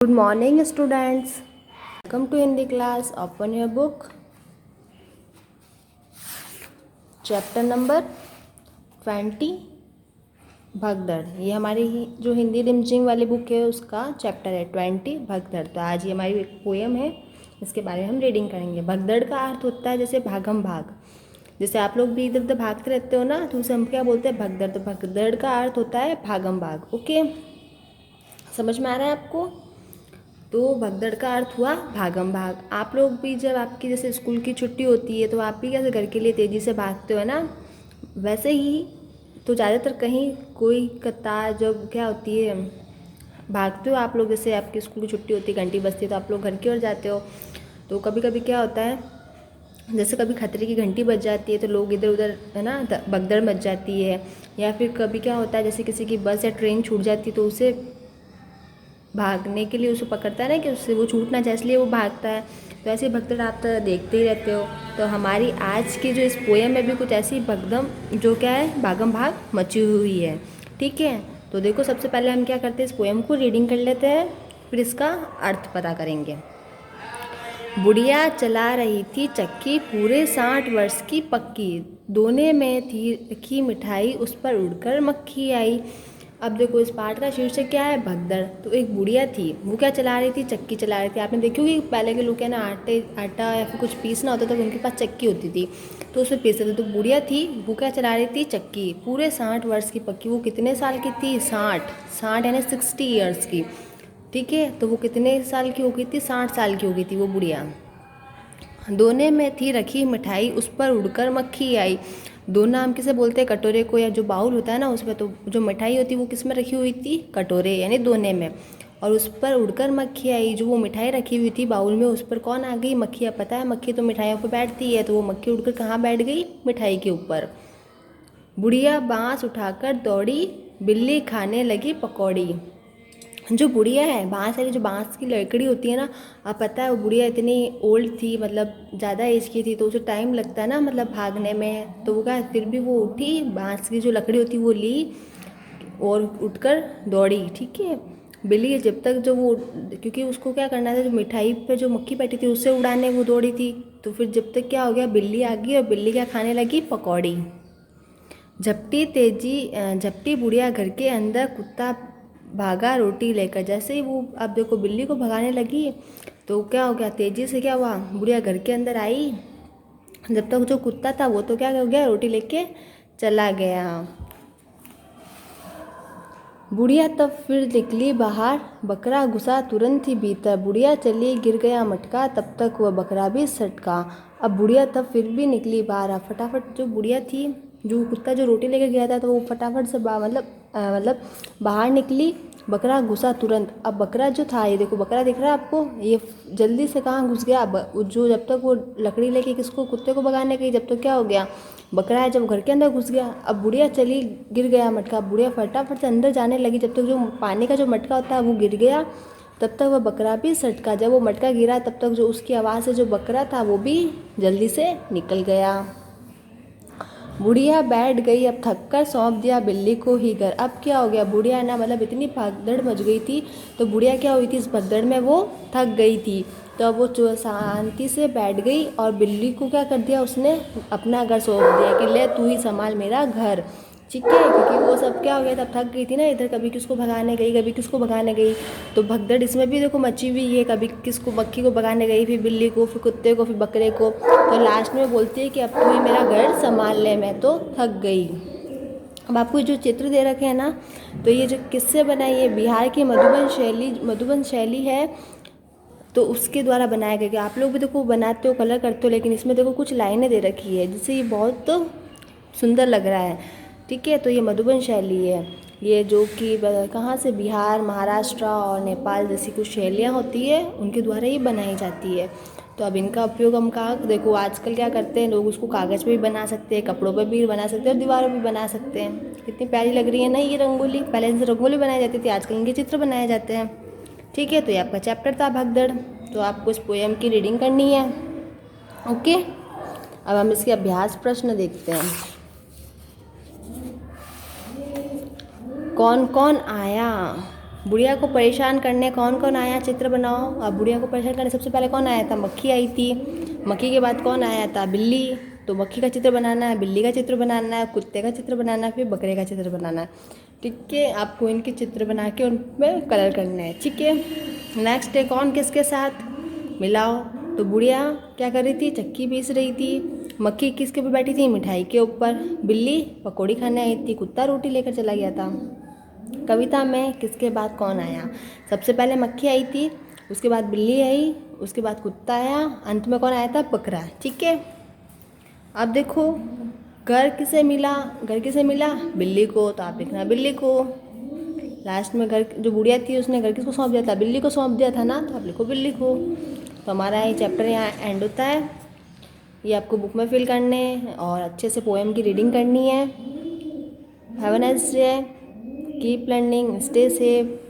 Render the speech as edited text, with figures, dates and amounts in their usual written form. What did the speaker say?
Good morning, students. Welcome to Hindi class. Open your book. Chapter number 20 भगदड़। ये हमारी जो हिंदी रिमझिम वाली बुक है उसका चैप्टर है 20 भगदड़। तो आज ये हमारी एक पोएम है, इसके बारे में हम रीडिंग करेंगे। भगदड़ का अर्थ होता है जैसे भागम भाग, जैसे आप लोग भी इधर उधर भागते रहते हो ना, तो उसे हम क्या बोलते हैं, भगदड़। तो भगदड़ का अर्थ होता है भागम भाग। ओके, समझ में आ रहा है आपको? तो भगदड़ का अर्थ हुआ भागम भाग। आप लोग भी जब आपकी जैसे स्कूल की छुट्टी होती है तो आप भी कैसे घर के लिए तेज़ी से भागते हो ना, वैसे ही तो ज़्यादातर कहीं कोई कतार जब क्या होती है भागते हो आप लोग, जैसे आपकी स्कूल की छुट्टी होती है, घंटी बजती है तो आप लोग घर की ओर जाते हो। तो कभी कभी क्या होता है, जैसे कभी खतरे की घंटी बज जाती है तो लोग इधर उधर है ना भगदड़ मच जाती है। या फिर कभी क्या होता है, जैसे किसी की बस या ट्रेन छूट जाती है तो उसे भागने के लिए उसे पकड़ता है ना, कि उससे वो छूट ना जाए, इसलिए वो भागता है। तो ऐसे भगदड़ आप तो देखते ही रहते हो। तो हमारी आज की जो इस पोएम में भी कुछ ऐसी भगदम जो क्या है भागम भाग मची हुई है। ठीक है, तो देखो सबसे पहले हम क्या करते हैं, इस पोएम को रीडिंग कर लेते हैं, फिर इसका अर्थ पता करेंगे। बुढ़िया चला रही थी चक्की, पूरे 60 वर्ष की पक्की, दोने में थी रखी मिठाई, उस पर उड़कर मक्खी आई। अब देखो इस पाठ का शीर्षक क्या है, भगदड़। तो एक बुढ़िया थी, वो क्या चला रही थी, चक्की चला रही थी। आपने देखी होगी पहले के लोग क्या ना आटा या फिर कुछ पीसना होता था तो उनके पास चक्की होती थी, तो उसमें पीसते थे। तो बुढ़िया थी, वो क्या चला रही थी, चक्की, पूरे 60 वर्ष की पक्की। वो कितने साल की थी, 60 यानी 60 ईयर्स की। ठीक है, तो वो कितने साल की हो गई थी, 60 साल की हो गई थी वो बुढ़िया। दोने में थी रखी मिठाई, उस पर उड़कर मक्खी आई। दोना हम किसे बोलते हैं, कटोरे को, या जो बाउल होता है ना उसमें। तो जो मिठाई होती है वो किस में रखी हुई थी, कटोरे यानी दोने में, और उस पर उड़कर मक्खी आई। जो वो मिठाई रखी हुई थी बाउल में, उस पर कौन आ गई, मक्खी। अब पता है मक्खी तो मिठाइयों पर बैठती है, तो वो मक्खी उड़कर कहाँ बैठ गई, मिठाई के ऊपर। बुढ़िया बांस उठाकर दौड़ी, बिल्ली खाने लगी पकौड़ी। जो बुढ़िया है, बांस वाली जो बांस की लकड़ी होती है ना, अब पता है वो बुढ़िया इतनी ओल्ड थी, मतलब ज़्यादा एज की थी, तो उसे टाइम लगता है ना मतलब भागने में। तो वो क्या, फिर भी वो उठी, बांस की जो लकड़ी होती वो ली और उठकर दौड़ी। ठीक है, बिल्ली जब तक जो वो, क्योंकि उसको क्या करना था, जो मिठाई पे जो मक्खी बैठी थी उससे उड़ाने वो दौड़ी थी। तो फिर जब तक क्या हो गया, बिल्ली आ गई और बिल्ली क्या खाने लगी, पकौड़ी। झपटी बुढ़िया घर के अंदर, कुत्ता भागा रोटी लेकर। जैसे ही वो अब देखो बिल्ली को भगाने लगी तो क्या हो गया, तेजी से क्या हुआ, बुढ़िया घर के अंदर आई। जब तक जो कुत्ता था वो तो क्या हो गया, रोटी लेके चला गया। बुढ़िया तब फिर निकली बाहर, बकरा घुसा तुरंत ही भीतर। बुढ़िया चली, गिर गया मटका, तब तक वह बकरा भी सटका। अब बुढ़िया तब फिर भी निकली बाहर। अब फटाफट जो बुढ़िया थी, जो कुत्ता जो रोटी लेके गया था, तो वो फटाफट से मतलब बाहर निकली, बकरा घुसा तुरंत। अब बकरा जो था, ये देखो बकरा दिख रहा है आपको, ये जल्दी से कहाँ घुस गया, जो जब तक वो लकड़ी लेके किसको, कुत्ते को भगाने गई, जब तक क्या हो गया, बकरा है जब घर के अंदर घुस गया। अब बुढ़िया चली, गिर गया मटका, बुढ़िया फटाफट से अंदर जाने लगी। जब तक जो पानी का जो मटका होता है वो गिर गया, तब तक वह बकरा भी सटका। जब वो मटका गिरा तब तक जो उसकी आवाज़ से जो बकरा था वो भी जल्दी से निकल गया। बुढ़िया बैठ गई, अब थककर सौंप दिया बिल्ली को ही घर। अब क्या हो गया, बुढ़िया ना मतलब इतनी भगदड़ मच गई थी, तो बुढ़िया क्या हुई थी, इस भगदड़ में वो थक गई थी। तो अब वो शांति से बैठ गई और बिल्ली को क्या कर दिया, उसने अपना घर सौंप दिया कि ले तू ही संभाल मेरा घर। ठीक है, क्योंकि वो सब क्या हो गया, तब थक गई थी ना, इधर कभी किसको भगाने गई, कभी किसको भगाने गई। तो भगदड़ इसमें भी देखो मची हुई है, कभी किसको, मक्खी को भगाने गई, फिर बिल्ली को, फिर कुत्ते को, फिर बकरे को। तो लास्ट में बोलती है कि अब तू ही मेरा घर संभाल ले, मैं तो थक गई। अब आपको जो चित्र दे रखे हैं ना, तो ये जो किससे बनाई है, बिहार की मधुबन शैली है, तो उसके द्वारा बनाया गया। आप लोग भी देखो बनाते हो, कलर करते हो, लेकिन इसमें देखो कुछ लाइनें दे रखी है जिससे ये बहुत सुंदर लग रहा है। ठीक है, तो ये मधुबन शैली है, ये जो कि कहाँ से, बिहार, महाराष्ट्र और नेपाल जैसी कुछ शैलियाँ होती है उनके द्वारा ये बनाई जाती है। तो अब इनका उपयोग हम कहाँ, देखो आजकल क्या करते हैं लोग, उसको कागज़ पे भी बना सकते हैं, कपड़ों पे भी बना सकते हैं और दीवारों पे भी बना सकते हैं। कितनी प्यारी लग रही है ना ये रंगोली। पहले इनसे रंगोली बनाई जाती थी, आजकल इनके चित्र बनाए जाते हैं। ठीक है, तो ये आपका चैप्टर था भगदड़। तो आपको इस पोएम की रीडिंग करनी है। ओके, अब हम इसके अभ्यास प्रश्न देखते हैं। कौन कौन आया, बुढ़िया को परेशान करने कौन कौन आया, चित्र बनाओ। अब बुढ़िया को परेशान करने सबसे पहले कौन आया था, मक्खी आई थी। मक्खी के बाद कौन आया था, बिल्ली। तो मक्खी का चित्र बनाना है, बिल्ली का चित्र बनाना है, कुत्ते का चित्र बनाना है, फिर बकरे का चित्र बनाना है। ठीक है, आपको इनके चित्र बना के उनमें कलर करना है। ठीक है, नेक्स्ट है कौन किसके साथ, मिलाओ। तो बुढ़िया क्या कर रही थी, चक्की पीस रही थी। मक्खी किसके ऊपर बैठी थी, मिठाई के ऊपर। बिल्ली पकौड़ी खाने आई थी। कुत्ता रोटी लेकर चला गया था। कविता में किसके बाद कौन आया, सबसे पहले मक्खी आई थी, उसके बाद बिल्ली आई, उसके बाद कुत्ता आया, अंत में कौन आया था, बकरा। ठीक है, अब देखो घर किसे मिला, घर किसे मिला, बिल्ली को। तो आप लिखना बिल्ली को। लास्ट में घर जो बुढ़िया थी उसने घर किसको सौंप दिया था, बिल्ली को सौंप दिया था ना, तो आप लिखो बिल्ली को। तो हमारा ये चैप्टर यहाँ एंड होता है। ये आपको बुक में फिल करने और अच्छे से पोएम की रीडिंग करनी है। Have a nice day, keep learning, stay safe.